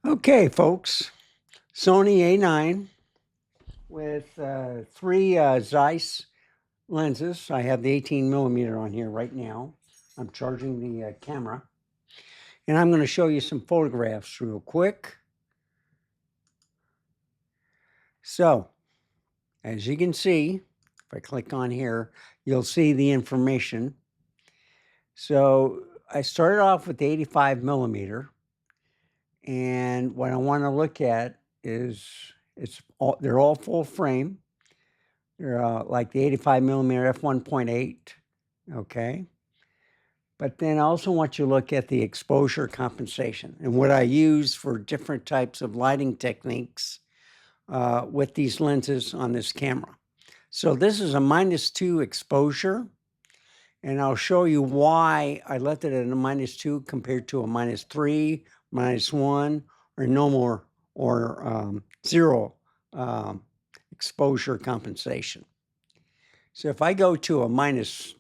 Okay, folks, Sony A9 with three Zeiss lenses. I have the 18 millimeter on here right now. I'm charging the camera. And I'm going to show you some photographs real quick. So, as you can see, if I click on here, you'll see the information. So, I started off with the 85 millimeter. And what I want to look at is they're all full frame. They're like the 85 millimeter f1.8, okay? But then I also want you to look at the exposure compensation and what I use for different types of lighting techniques with these lenses on this camera. So this is a -2 exposure, and I'll show you why I left it at a -2 compared to a -3, -1, or no more, or 0 exposure compensation. So if I go to a let's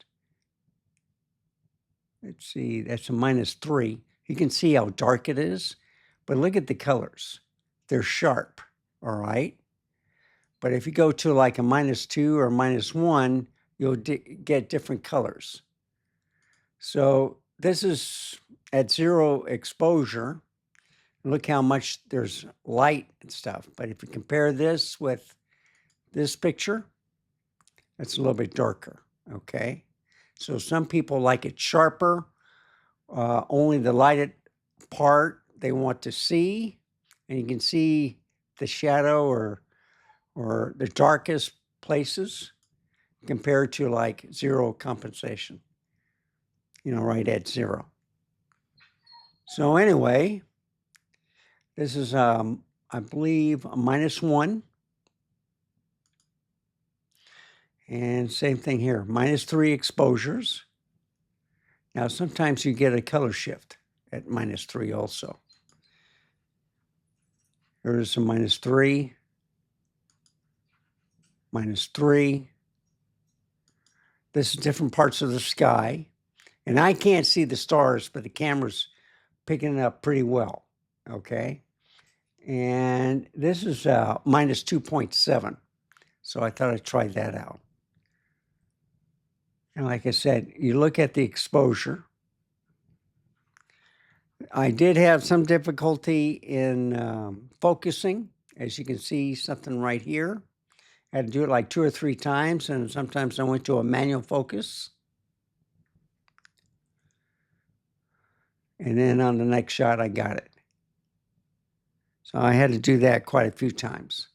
see, that's a -3. You can see how dark it is, but look at the colors. They're sharp, all right? But if you go to like a -2 or -1, you'll get different colors. So this is at 0 exposure. Look how much there's light and stuff. But if you compare this with this picture, it's a little bit darker, okay? So some people like it sharper, only the lighted part they want to see, and you can see the shadow or the darkest places compared to like 0 compensation, right at 0. So anyway, this is, I believe, a -1. And same thing here, -3 exposures. Now, sometimes you get a color shift at -3 also. Here's some -3, -3. This is different parts of the sky. And I can't see the stars, but the camera's picking it up pretty well, okay? And this is -2.7. So I thought I'd try that out. And like I said, you look at the exposure. I did have some difficulty in focusing. As you can see, something right here. I had to do it like 2 or 3 times, and sometimes I went to a manual focus. And then on the next shot, I got it. So I had to do that quite a few times.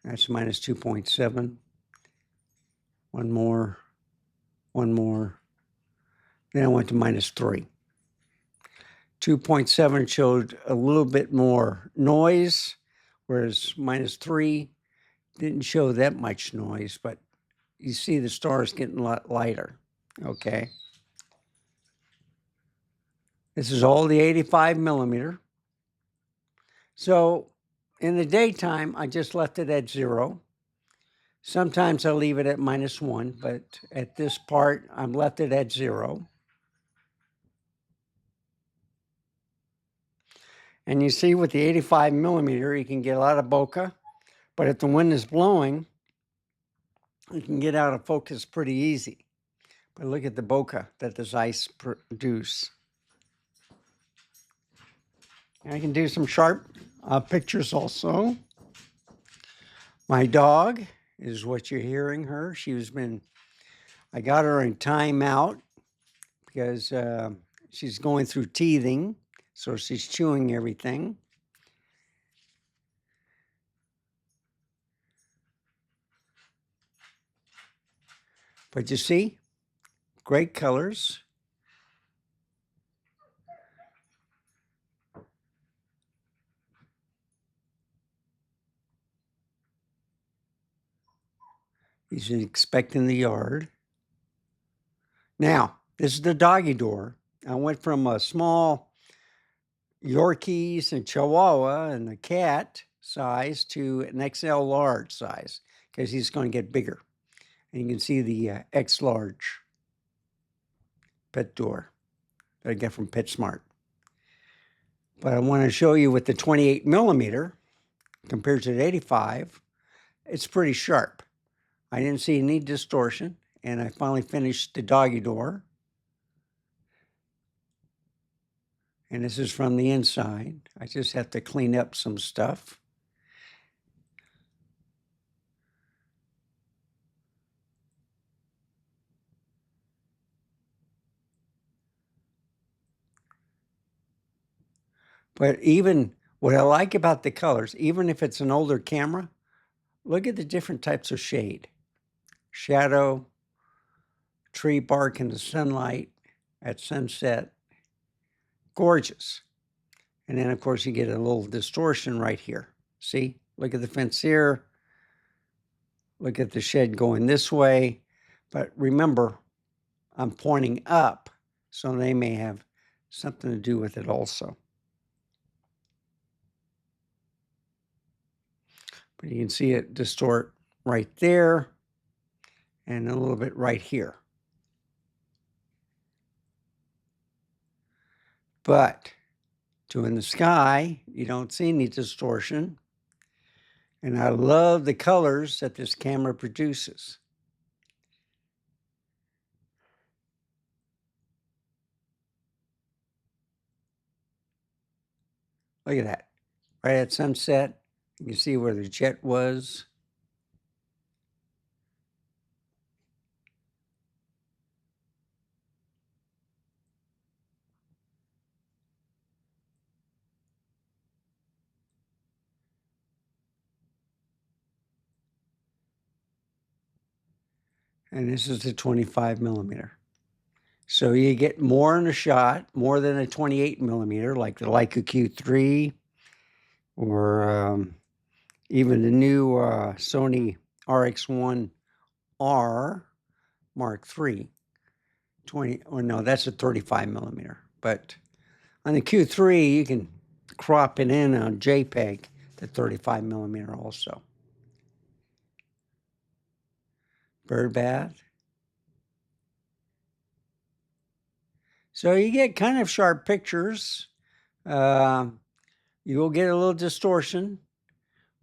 That's -2.7. One more. Then I went to -3. 2.7 showed a little bit more noise, whereas -3 didn't show that much noise, but you see the stars getting a lot lighter, okay? This is all the 85 millimeter. So in the daytime, I just left it at 0. Sometimes I leave it at -1, but at this part, I'm left it at 0. And you see with the 85 millimeter, you can get a lot of bokeh, but if the wind is blowing, you can get out of focus pretty easy. But look at the bokeh that the Zeiss produce. And I can do some sharp pictures also. My dog is what you're hearing her. I got her in timeout because she's going through teething, so she's chewing everything. But you see, great colors. He's inspecting the yard. Now, this is the doggy door. I went from a small Yorkies and Chihuahua and a cat size to an XL large size because he's going to get bigger. And you can see the X large pet door that I get from PetSmart. But I want to show you with the 28 millimeter compared to the 85, it's pretty sharp. I didn't see any distortion, and I finally finished the doggy door. And this is from the inside. I just have to clean up some stuff. But even what I like about the colors, even if it's an older camera, look at the different types of shade. Shadow, tree bark in the sunlight, at sunset. Gorgeous. And then, of course, you get a little distortion right here. See? Look at the fence here. Look at the shed going this way. But remember, I'm pointing up, so they may have something to do with it also. But you can see it distort right there and a little bit right here. But in the sky, you don't see any distortion. And I love the colors that this camera produces. Look at that. Right at sunset, you can see where the jet was. And this is the 25 millimeter. So you get more in a shot, more than a 28 millimeter, like the Leica Q3 or even the new Sony RX1R Mark III. 20, or no, that's a 35 millimeter. But on the Q3, you can crop it in on JPEG to 35 millimeter also. Bird bath. So you get kind of sharp pictures. You will get a little distortion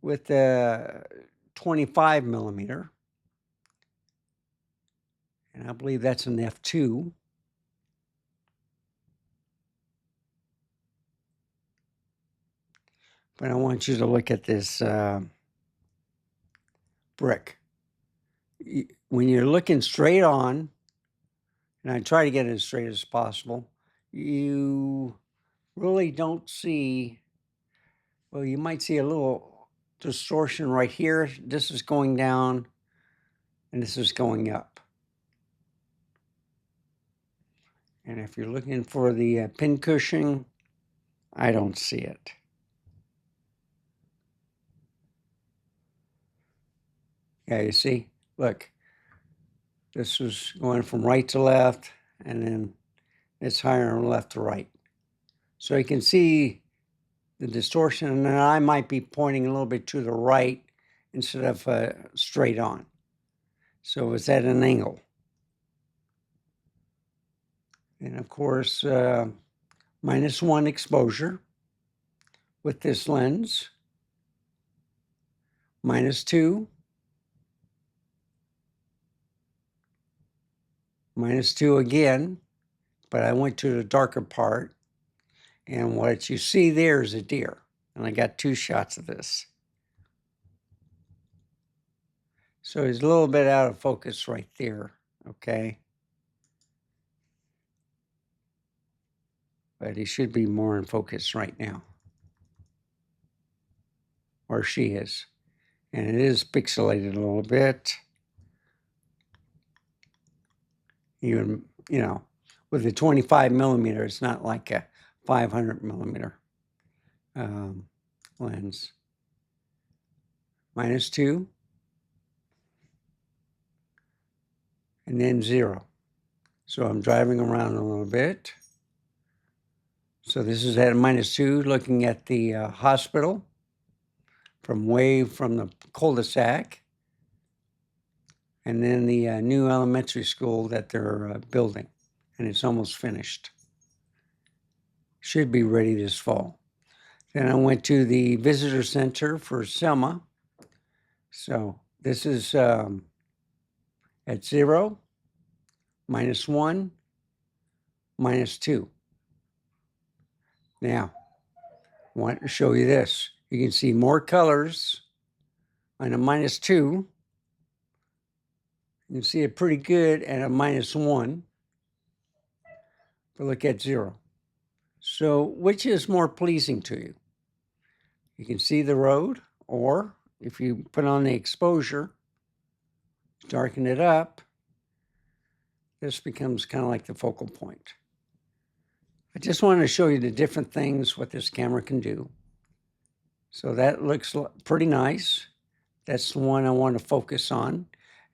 with the 25 millimeter. And I believe that's an F2. But I want you to look at this brick. When you're looking straight on, and I try to get it as straight as possible, you really don't see, well, you might see a little distortion right here. This is going down, and this is going up. And if you're looking for the pin cushion, I don't see it. Yeah, you see? Look, this is going from right to left, and then it's higher from left to right. So you can see the distortion, and then I might be pointing a little bit to the right instead of straight on. So it's at an angle. And of course, -1 exposure with this lens, -2, -2 again, but I went to the darker part, and what you see there is a deer, and I got 2 shots of this. So he's a little bit out of focus right there, okay? But he should be more in focus right now. Or she is. And it is pixelated a little bit. Even, you know, with the 25 millimeter, it's not like a 500 millimeter lens. -2. And then 0. So I'm driving around a little bit. So this is at -2, looking at the hospital from the cul-de-sac, and then the new elementary school that they're building, and it's almost finished. Should be ready this fall. Then I went to the visitor center for Selma. So this is at 0, -1, -2. Now, I want to show you this. You can see more colors on a -2. You can see it pretty good at a -1. But look at 0. So which is more pleasing to you? You can see the road, or if you put on the exposure, darken it up, this becomes kind of like the focal point. I just wanted to show you the different things what this camera can do. So that looks pretty nice. That's the one I want to focus on.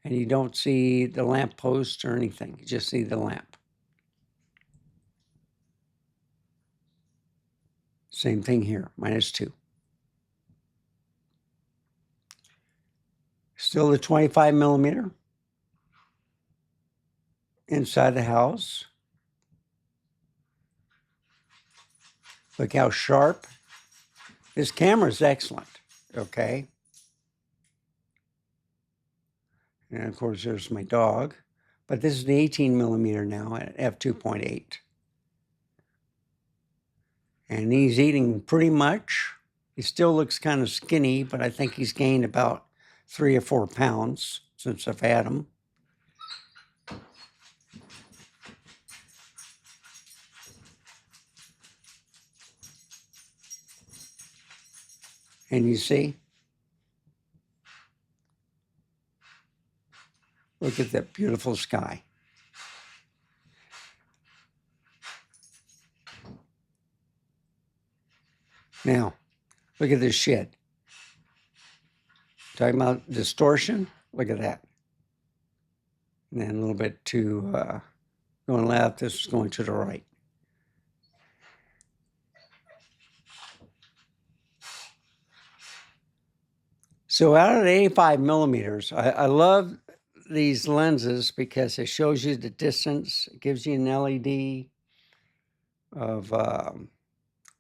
And you don't see the lamp post or anything. You just see the lamp. Same thing here, -2. Still the 25 millimeter inside the house. Look how sharp. This camera is excellent, okay? And of course, there's my dog. But this is the 18 millimeter now at f2.8. And he's eating pretty much. He still looks kind of skinny, but I think he's gained about 3 or 4 pounds since I've had him. And you see, look at that beautiful sky. Now, look at this shed. Talking about distortion, look at that. And then a little bit to going left, this is going to the right. So out of the 85 millimeters, I love these lenses because it shows you the distance. It gives you an LED of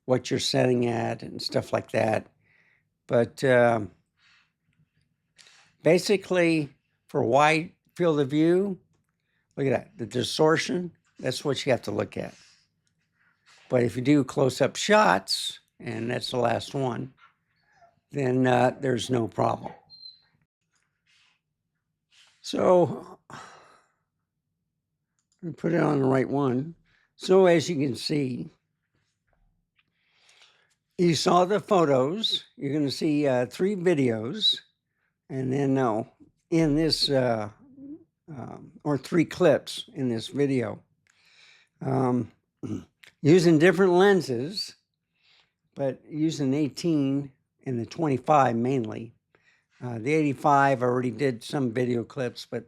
what you're setting at and stuff like that. But basically, for wide field of view, look at that. The distortion, that's what you have to look at. But if you do close-up shots, and that's the last one, then there's no problem. So, we put it on the right one. So as you can see, you saw the photos. You're going to see 3 videos, and then in this, or 3 clips in this video, using different lenses, but using 18 and the 25 mainly. The 85 already did some video clips, but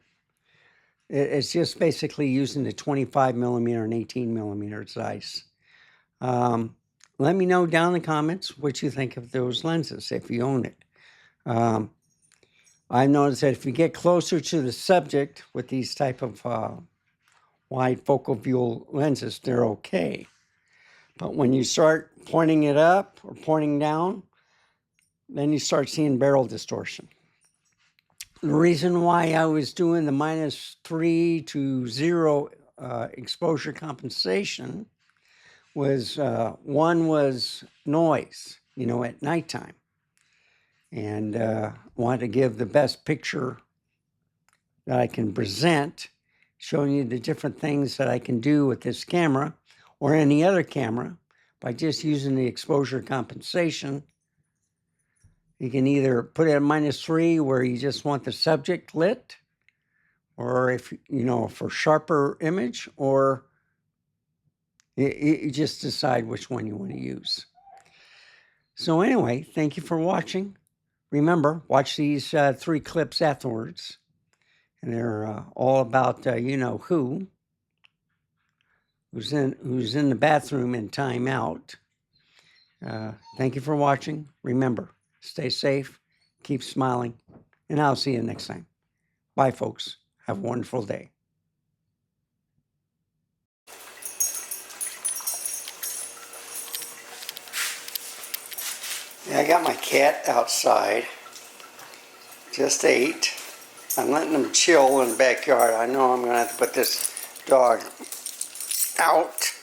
it's just basically using the 25 millimeter and 18 millimeter Zeiss. Let me know down in the comments what you think of those lenses, if you own it. I've noticed that if you get closer to the subject with these type of wide focal view lenses, they're okay. But when you start pointing it up or pointing down, then you start seeing barrel distortion. The reason why I was doing the -3 to 0 exposure compensation was one was noise, at nighttime. And wanted to give the best picture that I can present, showing you the different things that I can do with this camera or any other camera by just using the exposure compensation. You can either put it at -3 where you just want the subject lit, or if, for sharper image, or you just decide which one you want to use. So anyway, thank you for watching. Remember, watch these 3 clips afterwards. And they're all about, who's in the bathroom in timeout. Thank you for watching. Remember, stay safe, keep smiling, and I'll see you next time. Bye, folks. Have a wonderful day. Yeah, I got my cat outside. Just ate. I'm letting him chill in the backyard. I know I'm going to have to put this dog out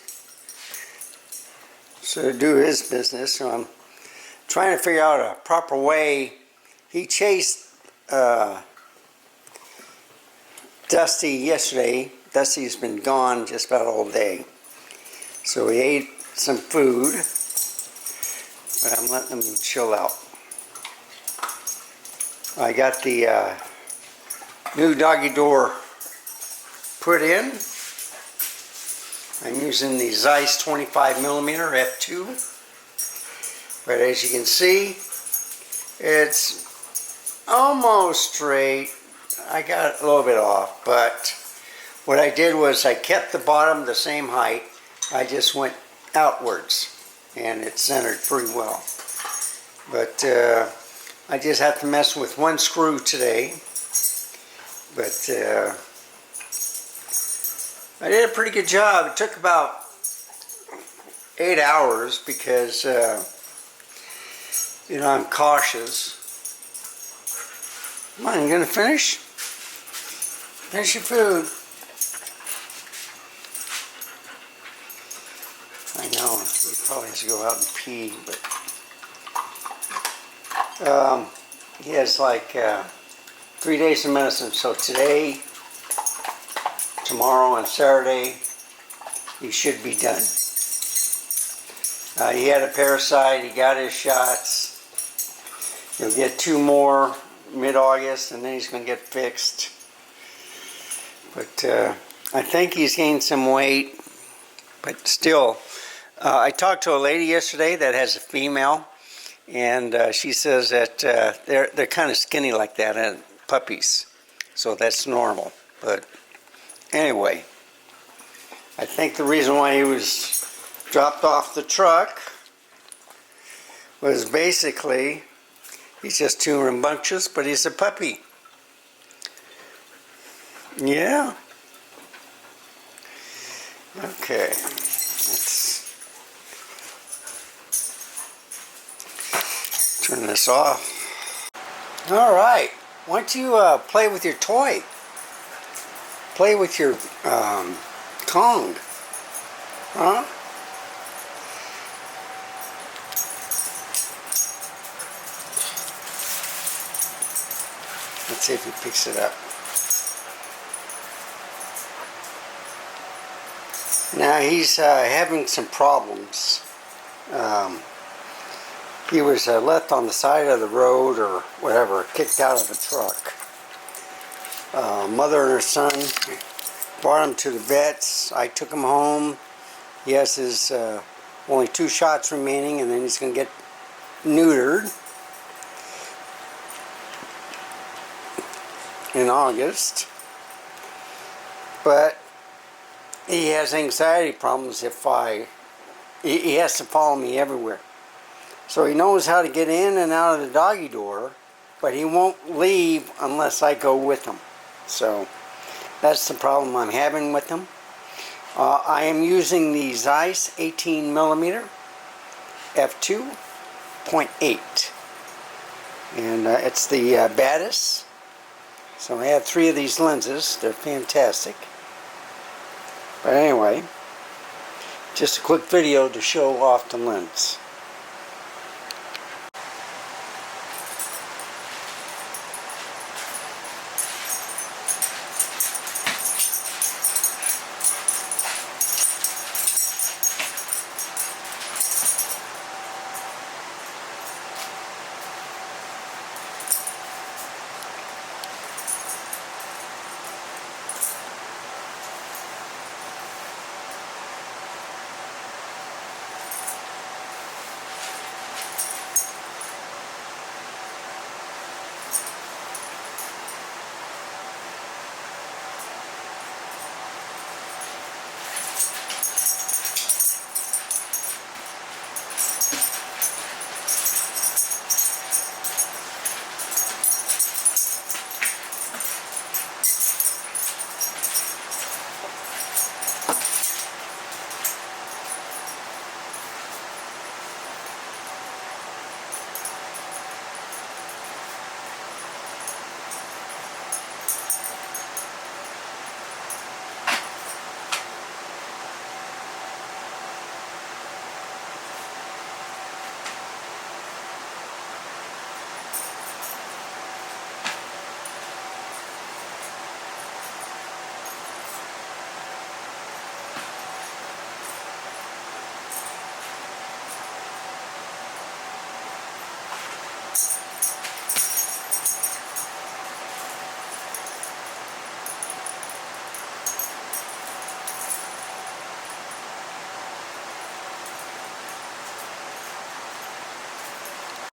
so to do his business. So I'm trying to figure out a proper way. He chased Dusty yesterday. Dusty's been gone just about all day. So he ate some food, but I'm letting him chill out. I got the new doggy door put in. I'm using the Zeiss 25mm f2. But as you can see, it's almost straight. I got it a little bit off, but what I did was I kept the bottom the same height. I just went outwards, and it centered pretty well. But I just have to mess with one screw today. But I did a pretty good job. It took about 8 hours because you know, I'm cautious. Come on, you gonna finish? Finish your food. I know, he probably has to go out and pee, but he has like 3 days of medicine. So today, tomorrow, and Saturday, he should be done. He had a parasite, he got his shots. He'll get 2 more mid-August, and then he's going to get fixed. But I think he's gained some weight, but still. I talked to a lady yesterday that has a female, and she says that they're kind of skinny like that, and puppies. So that's normal. But anyway, I think the reason why he was dropped off the truck was basically he's just too rambunctious, but he's a puppy. Yeah. Okay. Let's turn this off. All right. Why don't you play with your toy? Play with your Kong. Huh? Let's see if he picks it up. Now he's having some problems. He was left on the side of the road or whatever, kicked out of a truck. Mother and her son brought him to the vets. I took him home. He has his only 2 shots remaining, and then he's going to get neutered in August. But he has anxiety problems if he has to follow me everywhere. So he knows how to get in and out of the doggy door, but he won't leave unless I go with him. So that's the problem I'm having with him. I am using the Zeiss 18mm f2.8, and it's the Batis. So I have 3 of these lenses. They're fantastic. But anyway, just a quick video to show off the lens.